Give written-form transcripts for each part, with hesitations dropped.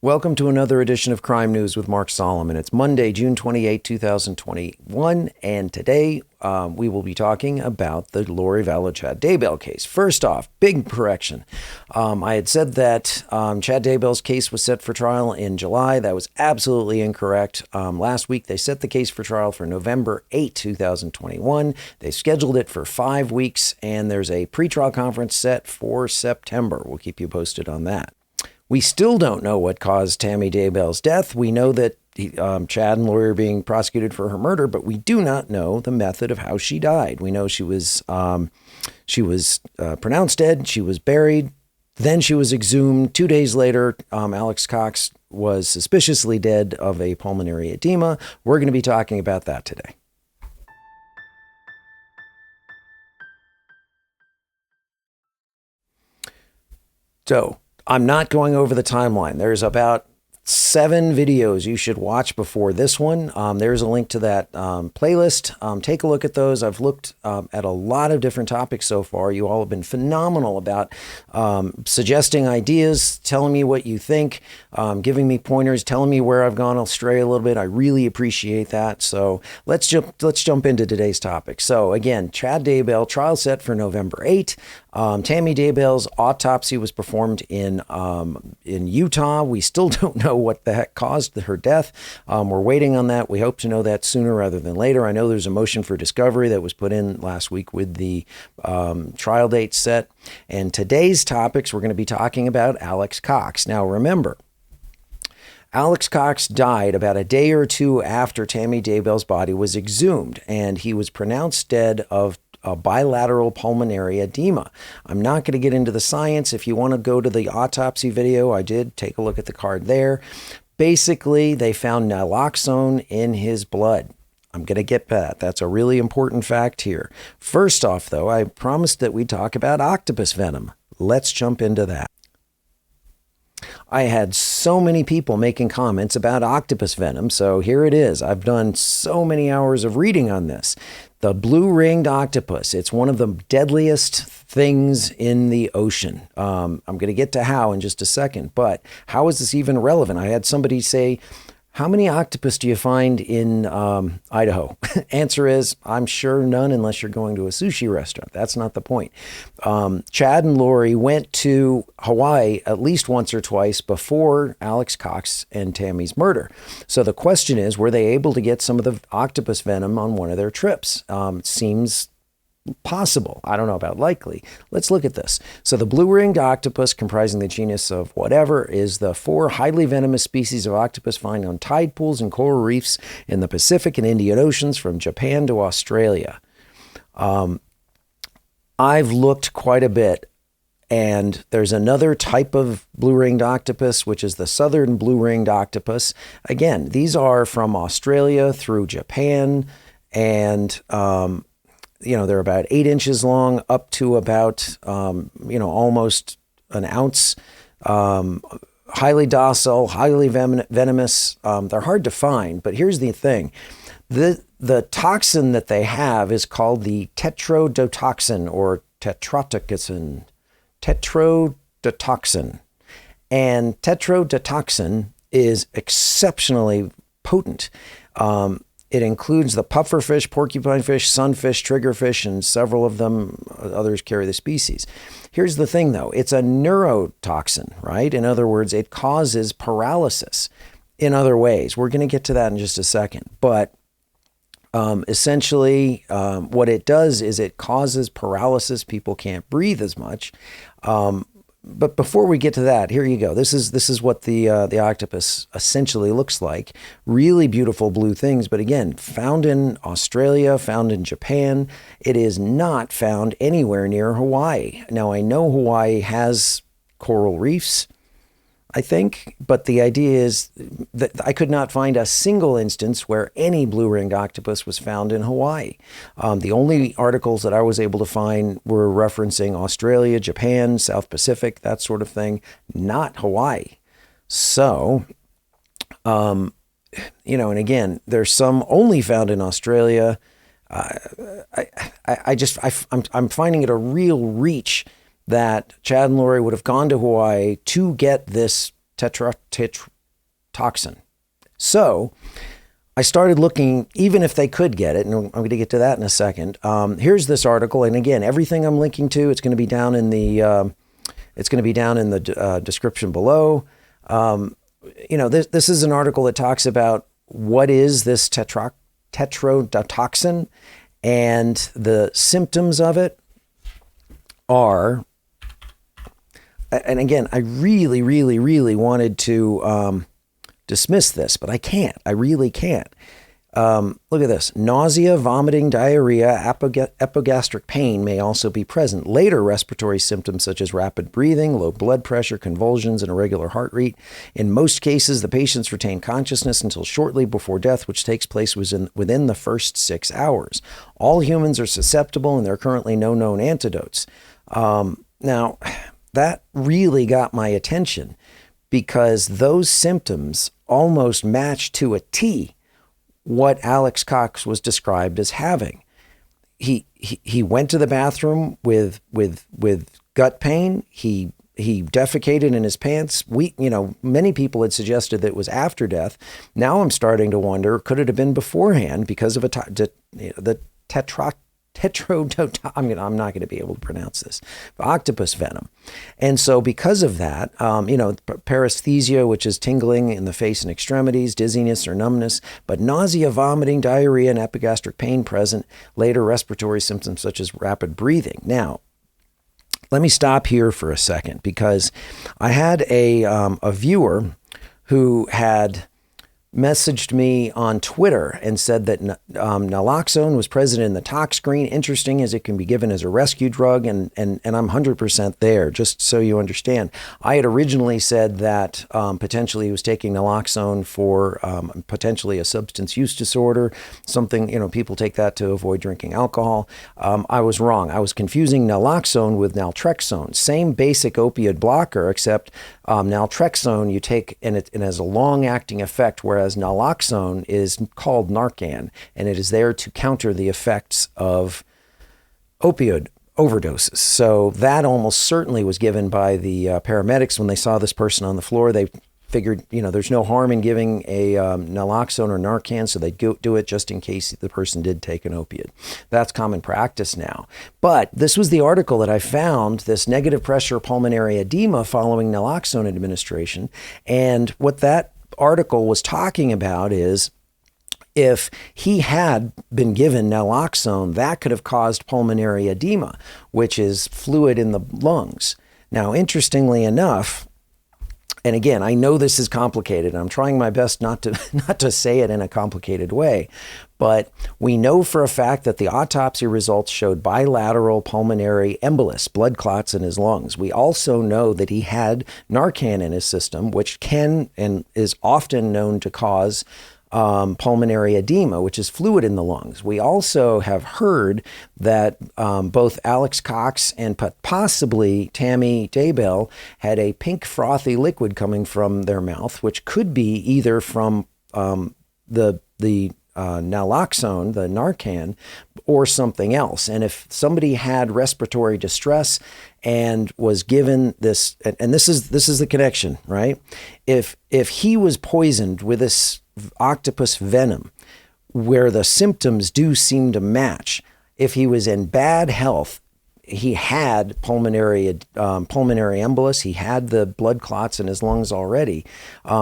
Welcome to another edition of Crime News with Mark Solomon. It's Monday, June 28, 2021, and today we will be talking about the Vallow Chad Daybell case. First off, big correction. I had said that Chad Daybell's case was set for trial in July. That was absolutely incorrect. Last week, they set the case for trial for November 8, 2021. They scheduled it for 5 weeks, and there's a pretrial conference set for September. We'll keep you posted on that. We still don't know what caused Tammy Daybell's death. We know that Chad and Lori are being prosecuted for her murder, but we do not know the method of how she died. We know she was pronounced dead. She was buried. Then she was exhumed. 2 days later, Alex Cox was suspiciously dead of a pulmonary edema. We're going to be talking about that today. So, I'm not going over the timeline. There's about 7 videos you should watch before this one. There's a link to that playlist. Take a look at those. I've looked at a lot of different topics so far. You all have been phenomenal about suggesting ideas, telling me what you think, giving me pointers, telling me where I've gone astray a little bit. I really appreciate that. So let's jump into today's topic. So again, Chad Daybell, trial set for November 8. Tammy Daybell's autopsy was performed in Utah. We still don't know what the heck caused her death. We're waiting on that. We hope to know that sooner rather than later. I know there's a motion for discovery that was put in last week with the trial date set. And today's topics, we're going to be talking about Alex Cox. Now, remember, Alex Cox died about a day or two after Tammy Daybell's body was exhumed, and he was pronounced dead of a bilateral pulmonary edema. I'm not going to get into the science. If you want to go to the autopsy video, I did take a look at the card there. Basically, they found naloxone in his blood. I'm going to get that. That's a really important fact here. First off, though, I promised that we'd talk about octopus venom. Let's jump into that. I had so many people making comments about octopus venom, so here it is. I've done so many hours of reading on this. The blue-ringed octopus, it's one of the deadliest things in the ocean. I'm going to get to how in just a second, but how is this even relevant? I had somebody say, how many octopus do you find in Idaho? Answer is, I'm sure none unless you're going to a sushi restaurant. That's not the point. Chad and Lori went to Hawaii at least once or twice before Alex Cox and Tammy's murder. So the question is, were they able to get some of the octopus venom on one of their trips? Seems possible. I don't know about likely. Let's look at this. So the blue-ringed octopus, comprising the genus of whatever, is the 4 highly venomous species of octopus found on tide pools and coral reefs in the Pacific and Indian Oceans from Japan to Australia. I've looked quite a bit, and there's another type of blue-ringed octopus, which is the southern blue-ringed octopus. Again, these are from Australia through Japan, and they're about 8 inches long, up to about, almost an ounce. Highly docile, highly venomous. They're hard to find, but here's the thing. The toxin that they have is called the Tetrodotoxin or Tetrodotoxin. Tetrodotoxin. And Tetrodotoxin is exceptionally potent. It includes the pufferfish, porcupinefish, sunfish, triggerfish, and several of them, others carry the species. Here's the thing, though. It's a neurotoxin, right? In other words, it causes paralysis in other ways. We're going to get to that in just a second. But essentially, what it does is it causes paralysis. People can't breathe as much. But before we get to that, here you go. This is what the octopus essentially looks like. Really beautiful blue things, but again, found in Australia, found in Japan. It is not found anywhere near Hawaii. Now, I know Hawaii has coral reefs, I think, but the idea is that I could not find a single instance where any blue-ringed octopus was found in Hawaii. The only articles that I was able to find were referencing Australia, Japan, South Pacific, that sort of thing, not Hawaii. So, and again, there's some only found in Australia. I'm finding it a real reach that Chad and Lori would have gone to Hawaii to get this Tetrodotoxin, toxin. So I started looking, even if they could get it, and I'm going to get to that in a second. Here's this article, and again, everything I'm linking to, it's going to be down in the description below. This is an article that talks about what is this tetrodotoxin, and the symptoms of it are. And again, I really, really, really wanted to dismiss this, but I can't. I really can't. Look at this. Nausea, vomiting, diarrhea, epigastric pain may also be present. Later respiratory symptoms such as rapid breathing, low blood pressure, convulsions, and irregular heart rate. In most cases, the patients retain consciousness until shortly before death, which takes place within the first 6 hours. All humans are susceptible, and there are currently no known antidotes. Now, that really got my attention because those symptoms almost match to a T what Alex Cox was described as having. He went to the bathroom with gut pain. He defecated in his pants. Many people had suggested that it was after death. Now I'm starting to wonder, could it have been beforehand because of the Tetrodotoxin, I'm not going to be able to pronounce this, octopus venom. And so because of that, paresthesia, which is tingling in the face and extremities, dizziness or numbness, but nausea, vomiting, diarrhea, and epigastric pain present, later respiratory symptoms such as rapid breathing. Now, let me stop here for a second because I had a viewer who had messaged me on Twitter and said that naloxone was present in the tox screen. Interesting, as it can be given as a rescue drug, and I'm 100% there, just so you understand. I had originally said that potentially he was taking naloxone for potentially a substance use disorder, something, people take that to avoid drinking alcohol. I was wrong. I was confusing naloxone with naltrexone. Same basic opioid blocker, except naltrexone you take and it has a long-acting effect, whereas naloxone is called Narcan, and it is there to counter the effects of opioid overdoses. So that almost certainly was given by the paramedics when they saw this person on the floor. They figured, there's no harm in giving a naloxone or Narcan, so they'd do it just in case the person did take an opiate. That's common practice now. But this was the article that I found, this negative pressure pulmonary edema following naloxone administration. And what that article was talking about is if he had been given naloxone, that could have caused pulmonary edema, which is fluid in the lungs. Now, interestingly enough, and again, I know this is complicated. I'm trying my best not to say it in a complicated way, but we know for a fact that the autopsy results showed bilateral pulmonary embolus, blood clots in his lungs. We also know that he had Narcan in his system, which can and is often known to cause pulmonary edema, which is fluid in the lungs. We also have heard that both Alex Cox and possibly Tammy Daybell had a pink frothy liquid coming from their mouth, which could be either from the naloxone, the Narcan, or something else. And if somebody had respiratory distress and was given this, and this is the connection, right? If he was poisoned with this octopus venom, where the symptoms do seem to match, if he was in bad health, he had pulmonary embolus, he had the blood clots in his lungs already,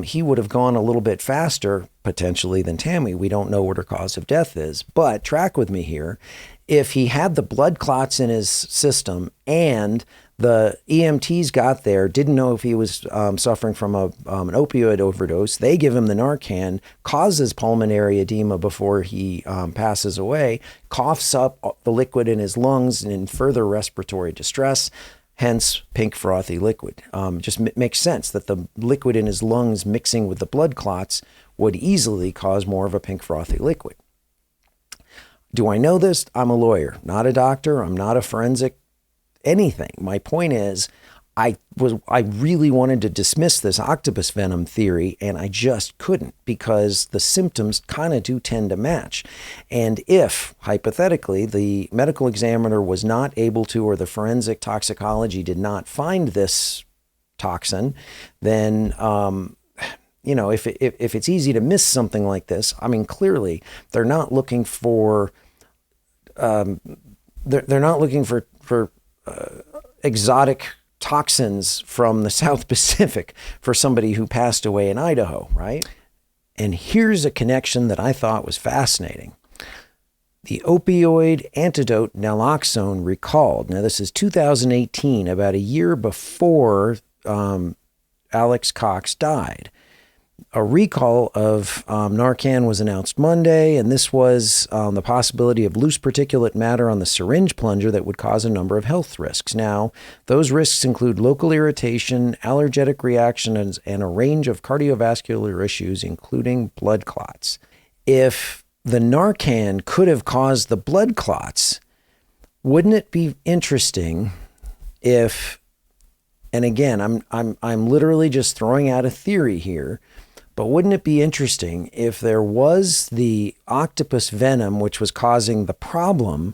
he would have gone a little bit faster potentially than Tammy. We don't know what her cause of death is, but track with me here. If he had the blood clots in his system and the EMTs got there, didn't know if he was suffering from an opioid overdose, they give him the Narcan, causes pulmonary edema before he passes away, coughs up the liquid in his lungs and in further respiratory distress, hence pink frothy liquid. Just makes sense that the liquid in his lungs mixing with the blood clots would easily cause more of a pink frothy liquid. Do I know this? I'm a lawyer, not a doctor. I'm not a forensic anything. My point is, I really wanted to dismiss this octopus venom theory, and I just couldn't because the symptoms kind of do tend to match. And if, hypothetically, the medical examiner was not able to, or the forensic toxicology did not find this toxin, then if it's easy to miss something like this, I mean, clearly they're not looking for they're not looking for exotic toxins from the South Pacific for somebody who passed away in Idaho, right? And here's a connection that I thought was fascinating. The opioid antidote naloxone recalled. Now, this is 2018, about a year before Alex Cox died. A recall of Narcan was announced Monday, and this was the possibility of loose particulate matter on the syringe plunger that would cause a number of health risks. Now, those risks include local irritation, allergic reactions, and a range of cardiovascular issues, including blood clots. If the Narcan could have caused the blood clots, wouldn't it be interesting if, and again, I'm literally just throwing out a theory here, but wouldn't it be interesting if there was the octopus venom, which was causing the problem,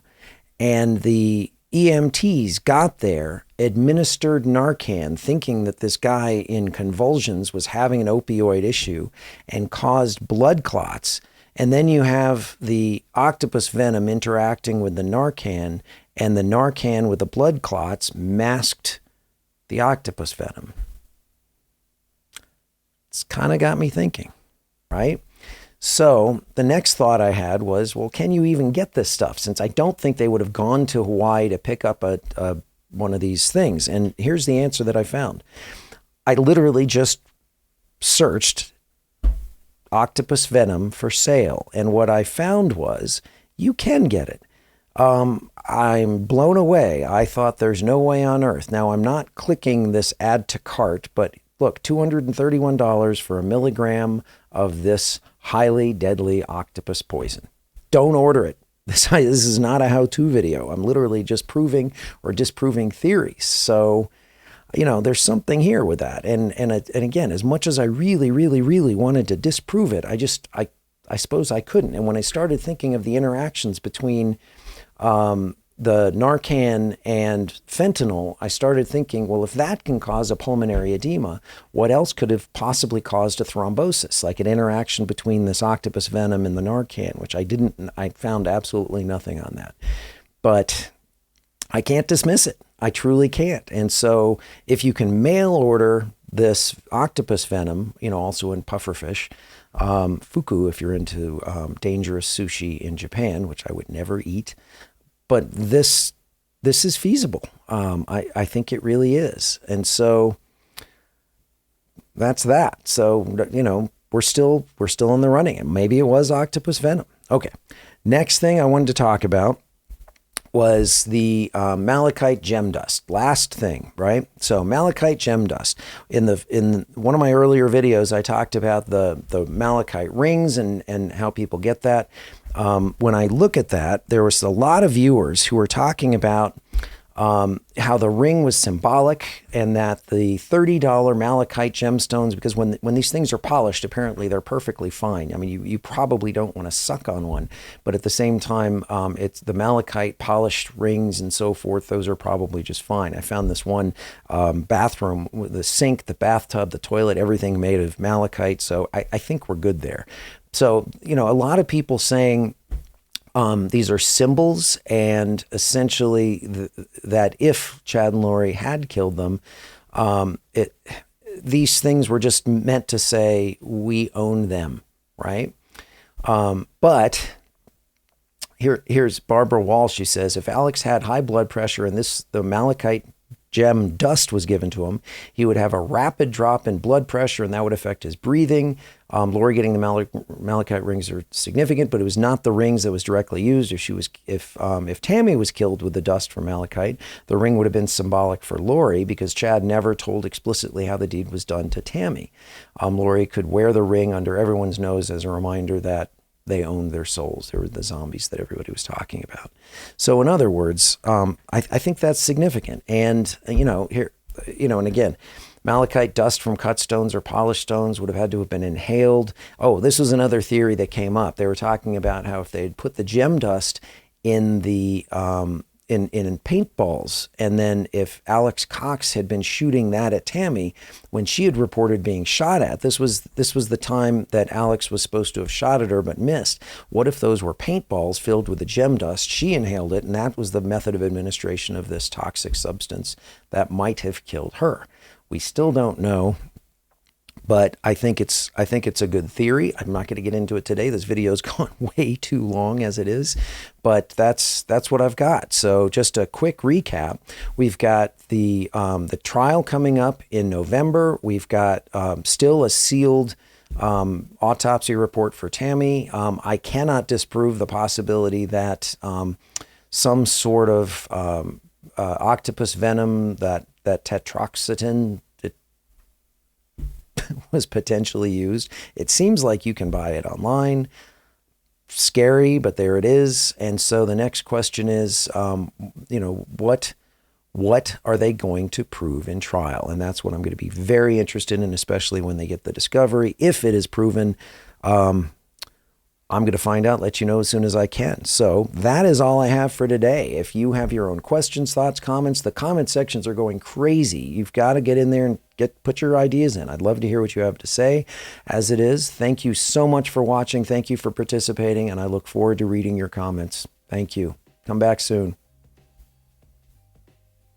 and the EMTs got there, administered Narcan, thinking that this guy in convulsions was having an opioid issue and caused blood clots. And then you have the octopus venom interacting with the Narcan, and the Narcan with the blood clots masked the octopus venom. It's kind of got me thinking, right? So the next thought I had was, well, can you even get this stuff? Since I don't think they would have gone to Hawaii to pick up one of these things. And here's the answer that I found. I literally just searched octopus venom for sale. And what I found was you can get it. I'm blown away. I thought there's no way on earth. Now, I'm not clicking this add to cart, but look, $231 for a milligram of this highly deadly octopus poison. Don't order it. This is not a how-to video. I'm literally just proving or disproving theories. So, there's something here with that. And again, as much as I really, really, really wanted to disprove it, I suppose I couldn't. And when I started thinking of the interactions between the Narcan and fentanyl, I started thinking, well, if that can cause a pulmonary edema, what else could have possibly caused a thrombosis, like an interaction between this octopus venom and the Narcan, which I found absolutely nothing on that. But I can't dismiss it. I truly can't. And so if you can mail order this octopus venom, also in pufferfish, fuku if you're into dangerous sushi in Japan, which I would never eat, but this is feasible. I think it really is. And so that's that. So, we're still in the running. And maybe it was octopus venom. Okay. Next thing I wanted to talk about was the malachite gem dust. Last thing, right? So malachite gem dust. In one of my earlier videos, I talked about the malachite rings and how people get that. When I look at that, there was a lot of viewers who were talking about how the ring was symbolic, and that the $30 malachite gemstones, because when these things are polished, apparently they're perfectly fine. I mean, you probably don't want to suck on one, but at the same time, it's the malachite polished rings and so forth. Those are probably just fine. I found this one bathroom with the sink, the bathtub, the toilet, everything made of malachite. So I think we're good there. So, a lot of people saying, these are symbols, and essentially that if Chad and Lori had killed them, these things were just meant to say we own them, right? But here's Barbara Walsh. She says, if Alex had high blood pressure and the malachite gem dust was given to him, he would have a rapid drop in blood pressure, and that would affect his breathing. Lori getting the malachite rings are significant, but it was not the rings that was directly used. If Tammy was killed with the dust from malachite, the ring would have been symbolic for Lori, because Chad never told explicitly how the deed was done to Tammy. Lori could wear the ring under everyone's nose as a reminder that they owned their souls. They were the zombies that everybody was talking about. So in other words, I think that's significant. And, and again, malachite dust from cut stones or polished stones would have had to have been inhaled. Oh, this was another theory that came up. They were talking about how if they had put the gem dust in the in paintballs. And then if Alex Cox had been shooting that at Tammy when she had reported being shot at, this was the time that Alex was supposed to have shot at her but missed. What if those were paintballs filled with the gem dust? She inhaled it, and that was the method of administration of this toxic substance that might have killed her. We still don't know. But I think it's a good theory. I'm not going to get into it today. This video's gone way too long as it is, but that's what I've got. So just a quick recap: we've got the trial coming up in November. We've got still a sealed autopsy report for Tammy. I cannot disprove the possibility that some sort of octopus venom, that tetrodotoxin, was potentially used. It seems like you can buy it online. Scary, but there it is. And so the next question is, what are they going to prove in trial? And that's what I'm going to be very interested in, especially when they get the discovery. If it is proven, I'm going to find out, let you know as soon as I can. So that is all I have for today. If you have your own questions, thoughts, comments, the comment sections are going crazy. You've got to get in there and put your ideas in. I'd love to hear what you have to say. As it is, thank you so much for watching. Thank you for participating, and I look forward to reading your comments. Thank you. Come back soon.